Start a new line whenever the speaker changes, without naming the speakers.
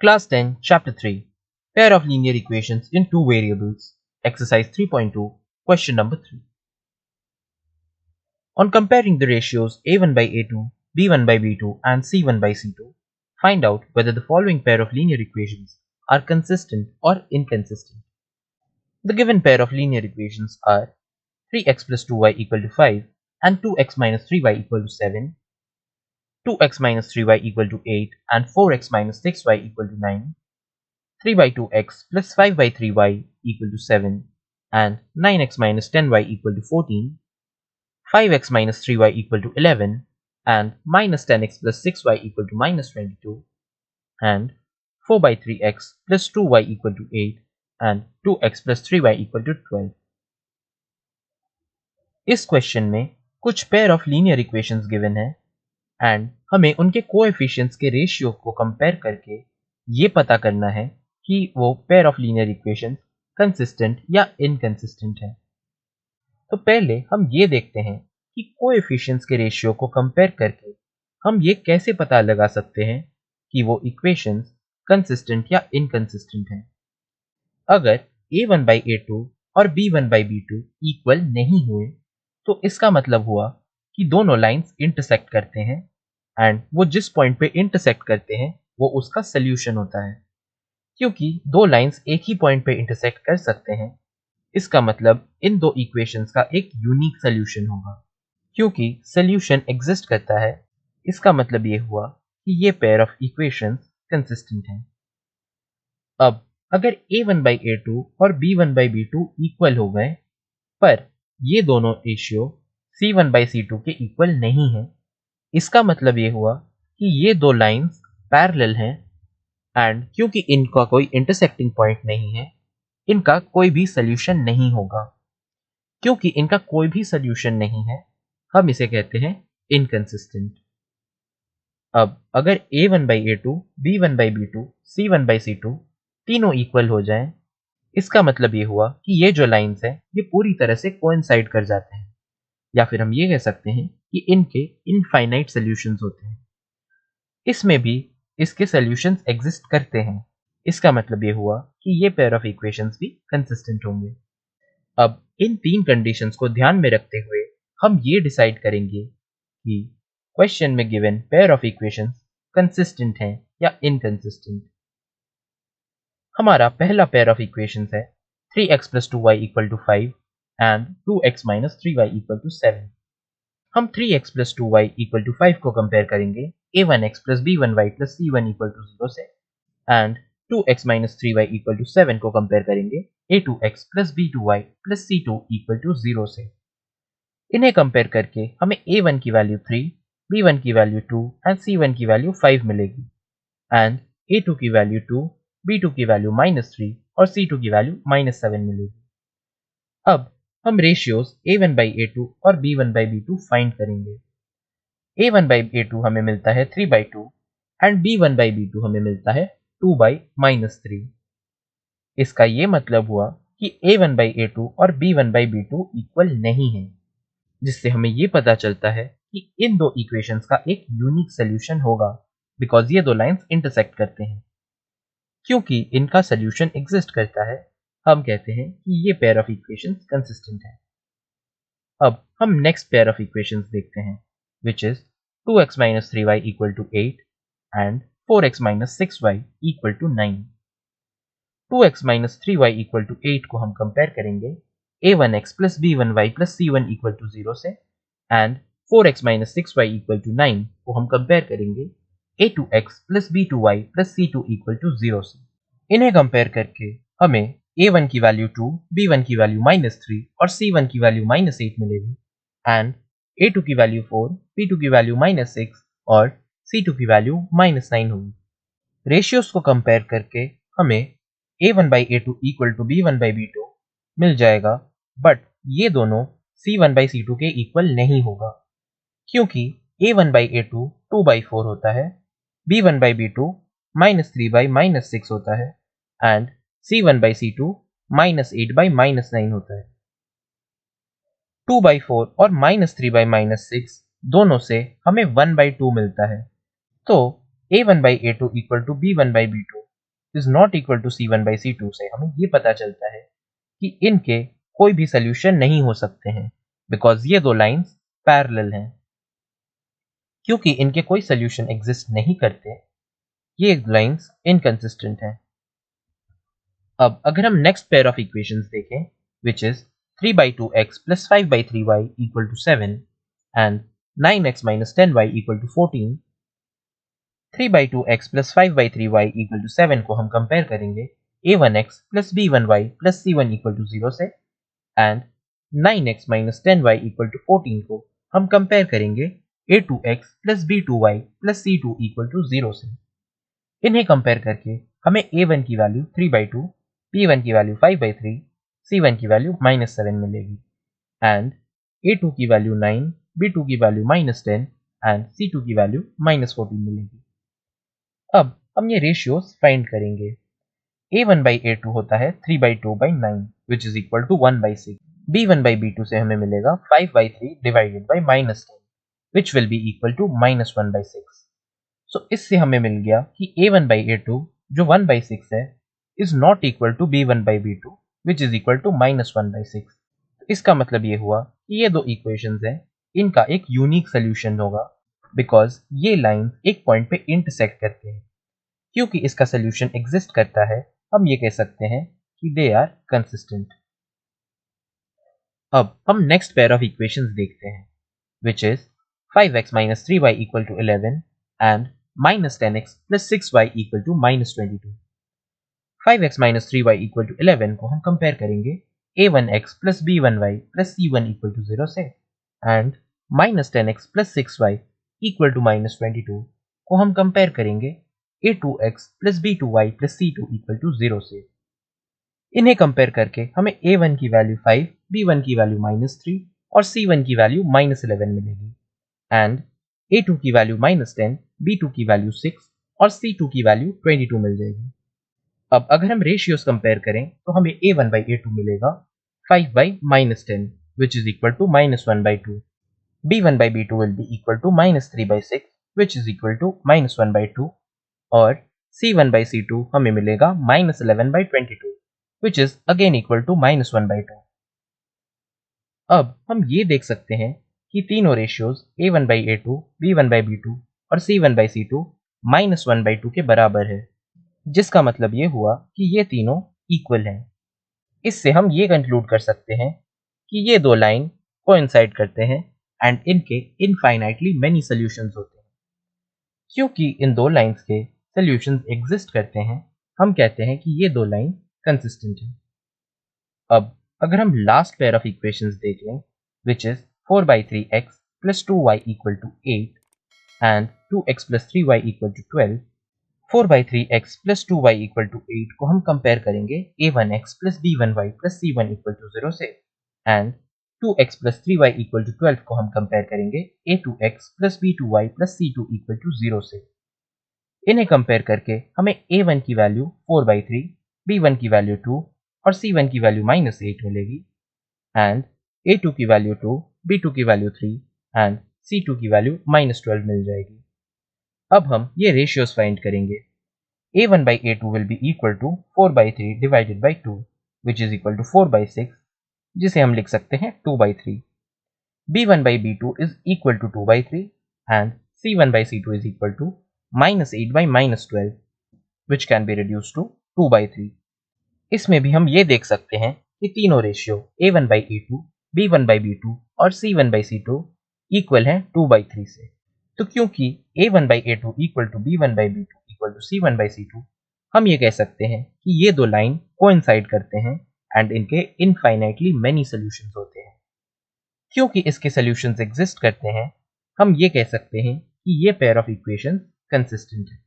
Class 10, Chapter 3, Pair of linear equations in two variables, Exercise 3.2, Question number 3. On comparing the ratios a1 by a2, b1 by b2 and c1 by c2, find out whether the following pair of linear equations are consistent or inconsistent. The given pair of linear equations are 3x plus 2y equal to 5 and 2x minus 3y equal to 7, 2x minus 3y equal to 8 and 4x minus 6y equal to 9, 3 by 2x plus 5 by 3y equal to 7 and 9x minus 10y equal to 14, 5x minus 3y equal to 11 and minus 10x plus 6y equal to minus 22 and 4 by 3x plus 2y equal to 8 and 2x plus 3y equal to 12. इस question में कुछ pair of linear equations given है and हमें उनके coefficients के ratio को compare करके ये पता करना है कि वो pair of linear equations consistent या इनकंसिस्टेंट है। तो पहले हम ये देखते हैं कि कोएफिशिएंट्स के रेशियो को कंपेयर करके हम ये कैसे पता लगा सकते हैं कि वो इक्वेशंस कंसिस्टेंट या इनकंसिस्टेंट हैं। अगर a1 by a2 और b1 by b2 इक्वल नहीं हुए तो इसका मतलब हुआ कि दोनों लाइंस इंटरसेक्ट करते हैं एंड वो जिस पॉइंट पे इंटरसेक्ट करते हैं वो उसका सोल्यूशन होता है। क्योंकि दो लाइंस एक ही पॉइंट पे इंटरसेक्ट कर सकते हैं इसका मतलब इन दो इक्वेशंस का एक यूनिक सोल्यूशन होगा। क्योंकि सोल्यूशन एग्जिस्ट करता है इसका मतलब ये हुआ कि ये पेयर ऑफ इक्वेशंस कंसिस्टेंट हैं। अब अगर a1 by a2 और b1 by b2 इक्वल हो गए पर ये दोनों रेशियो c1 by c2 के इक्वल नहीं है इसका मतलब ये हुआ कि ये दो लाइंस पैरेलल हैं एंड क्योंकि इनका कोई इंटरसेक्टिंग पॉइंट नहीं है इनका कोई भी सोल्यूशन नहीं होगा। क्योंकि इनका कोई भी सोल्यूशन नहीं है हम इसे कहते हैं इनकंसिस्टेंट। अब अगर a1 by a2, b1 by b2, c1 by c2 तीनों इक्वल हो जाएं इसका मतलब ये हुआ कि ये जो लाइंस हैं ये पूरी तरह से कोइंसाइड कर जाते हैं या फिर हम ये कह सकते हैं कि इनके इनफाइनाइट सॉल्यूशंस होते हैं। इसमें भी इसके सॉल्यूशंस एग्जिस्ट करते हैं इसका मतलब ये हुआ कि ये पेयर ऑफ इक्वेशंस भी कंसिस्टेंट होंगे। अब इन तीन कंडीशंस को ध्यान में रखते हुए हम ये डिसाइड करेंगे कि क्वेश्चन में given pair of equations consistent हैं या इनकंसिस्टेंट। हमारा पहला पेयर ऑफ इक्वेशंस है 3x plus 2y equal to 5 and 2x minus 3y equal to 7। हम 3x plus 2y equal to 5 को कंपेयर करेंगे a1x plus b1y plus c1 equal to 0 से and 2x minus 3y equal to 7 को compare करेंगे a2x plus b2y plus c2 equal to 0 से। इन्हें compare करके हमें a1 की वैल्यू 3, b1 की वैल्यू 2 एंड c1 की वैल्यू 5 मिलेगी एंड a2 की वैल्यू 2, b2 की वैल्यू -3 और c2 की वैल्यू -7 मिलेगी। अब हम रेशियोज a1 by a2 और b1 by b2 फाइंड करेंगे। a1 by a2 हमें मिलता है 3 by 2 and b1 by b2 हमें मिलता है 2 by -3। इसका ये मतलब हुआ कि a1 by a2 और b1 by b2 इक्वल नहीं है जिससे हमें ये पता चलता है कि इन दो इक्वेशंस का एक यूनिक सोल्यूशन होगा बिकॉज ये दो लाइंस इंटरसेक्ट करते हैं। क्योंकि इनका सोल्यूशन एग्जिस्ट करता है हम कहते हैं कि ये पेयर ऑफ इक्वेशंस कंसिस्टेंट है। अब हम नेक्स्ट पेयर ऑफ इक्वेशंस देखते हैं which is 2x minus 3y equal to 8 and 4x minus 6y equal to 9। 2x minus 3y equal to 8 को हम कंपेयर करेंगे a1x plus b1y plus c1 equal to 0 से and 4x minus 6y equal to 9 को हम compare करेंगे a2x plus b2y plus c2 equal to 0 से। इन्हें compare करके हमें a1 की वैल्यू 2, b1 की वैल्यू -3 और c1 की वैल्यू -8 मिलेगी एंड a2 की वैल्यू 4, b2 की वैल्यू -6 और c2 की वैल्यू -9 होगी। रेशियोज को कंपेयर करके हमें a1 by a2 equal to b1 by b2 मिल जाएगा बट ये दोनों c1 by c2 के इक्वल नहीं होगा क्योंकि a1 by a2 2 by 4 होता है, b1 by b2 -3 by -6 होता है and c1 by c2 -8 by -9 होता है। 2 by 4 और -3 by -6 दोनों से हमें 1 by 2 मिलता है। तो a1 by a2 equal to b1 by b2 is not equal to C1/C2 से हमें ये पता चलता है कि इनके कोई भी सोल्यूशन नहीं हो सकते हैं, बिकॉज ये दो लाइंस पैरेलल हैं। क्योंकि इनके कोई सोल्यूशन एग्जिस्ट नहीं करते, ये लाइंस इनकंसिस्टेंट हैं। अब अगर हम नेक्स्ट पेयर ऑफ इक्वेशंस देखें, which is 3/2x + 5/3y = 7 and 9x - 10y = 14, 3/2x + 5/3y = 7 को हम कंपेयर करेंगे a1x + b1y + c1 = 0 से, एंड 9x - 10y = 14 को हम कंपेयर करेंगे a2x + b2y + c2 = 0 से। इन्हें कंपेयर करके हमें a1 की वैल्यू 3/2, b1 की वैल्यू 5/3, c1 की वैल्यू -7 मिलेगी, एंड a2 की वैल्यू 9, b2 की वैल्यू -10 एंड c2 की वैल्यू -14 मिलेगी। अब हम ये रेशियोज फाइंड करेंगे। a1/a2 होता है 3/2/9 विच इज इक्वल टू 1/6। b1/b2 से हमें मिलेगा 5/3 divided by -10 which will be equal to -1/6। So इससे हमें मिल गया कि a1/a2 जो 1/6 है is not equal to b1/b2 which is equal to -1/6। इसका मतलब ये हुआ कि ये दो इक्वेशंस हैं, इनका एक यूनिक सोल्यूशन होगा, बिकॉज ये लाइन एक पॉइंट पे इंटरसेक्ट करते हैं। क्योंकि इसका सोल्यूशन एग्जिस्ट करता है, हम ये कह सकते हैं कि दे आर कंसिस्टेंट। अब हम नेक्स्ट पेयर ऑफ इक्वेशंस देखते हैं, which is 5x - 3y = 11 and -10x + 6y = -22। 5x - 3y = 11 को हम कंपेयर करेंगे a1x + b1y + c1 = 0 से, एंड -10x + 6y = -22 को हम कंपेयर करेंगे a2x + b2y + c2 = 0 से। इन्हें कंपेयर करके हमें a1 की वैल्यू 5, b1 की वैल्यू -3 और c1 की वैल्यू -11 मिलेगी, एंड a2 की वैल्यू -10, b2 की वैल्यू 6 और c2 की वैल्यू 22 मिल जाएगी। अब अगर हम रेशियोज कंपेयर करें तो हमें a1/a2 मिलेगा 5/10 which is equal to -1/2, b1/b2 will be equal to -3/6 which is equal to -1/2, और c1/c2 हमें मिलेगा -11/22 which is again equal to -1/2। अब हम ये देख सकते हैं कि तीनों रेशियोज a1/a2, b1/b2 और c1/c2 -1/2 के बराबर है, जिसका मतलब ये हुआ कि ये तीनों इक्वल हैं। इससे हम ये कंक्लूड कर सकते हैं कि ये दो लाइन कोइंसाइड करते हैं एंड इनके इनफाइनाइटली मेनी सॉल्यूशंस होते हैं। क्योंकि इन दो लाइंस के सॉल्यूशंस एग्जिस्ट करते हैं, हम कहते हैं कि ये दो लाइन कंसिस्टेंट हैं। अब अगर हम लास्ट पेयर ऑफ इक्वेशंस देख लें, which is 4/3x + 2y = 8 and 2x + 3y = 12, 4/3x + 2y = 8 को हम कंपेयर करेंगे a1x + b1y + c1 = 0 से, एंड 2x + 3y = 12 को हम कंपेयर करेंगे a2x + b2y + c2 = 0 से। इन्हें कंपेयर करके हमें a1 की वैल्यू 4/3, b1 की वैल्यू 2 और c1 की वैल्यू -8 मिलेगी, एंड a2 की वैल्यू 2, b2 की वैल्यू 3 एंड c2 की वैल्यू -12 मिल जाएगी। अब हम ये रेशियोज फाइंड करेंगे। a1/a2 will be equal to 4/3 divided by 2 which is equal to 4/6, जिसे हम लिख सकते हैं 2/3। b1/b2 is equal to 2/3 and c1/c2 is equal to -8/-12 which can be reduced to 2/3। इसमें भी हम ये देख सकते हैं कि तीनों रेशियो a1/a2, b1/b2 और c1/c2 इक्वल हैं 2/3 से। तो क्योंकि a1/a2 equal to b1/b2 equal to c1/c2, हम ये कह सकते हैं कि ये दो लाइन कोइंसाइड करते हैं एंड इनके इनफाइनाइटली मेनी सॉल्यूशंस होते हैं। क्योंकि इसके सॉल्यूशंस एग्जिस्ट करते हैं, हम ये कह सकते हैं कि ये पेयर ऑफ इक्वेशंस कंसिस्टेंट है।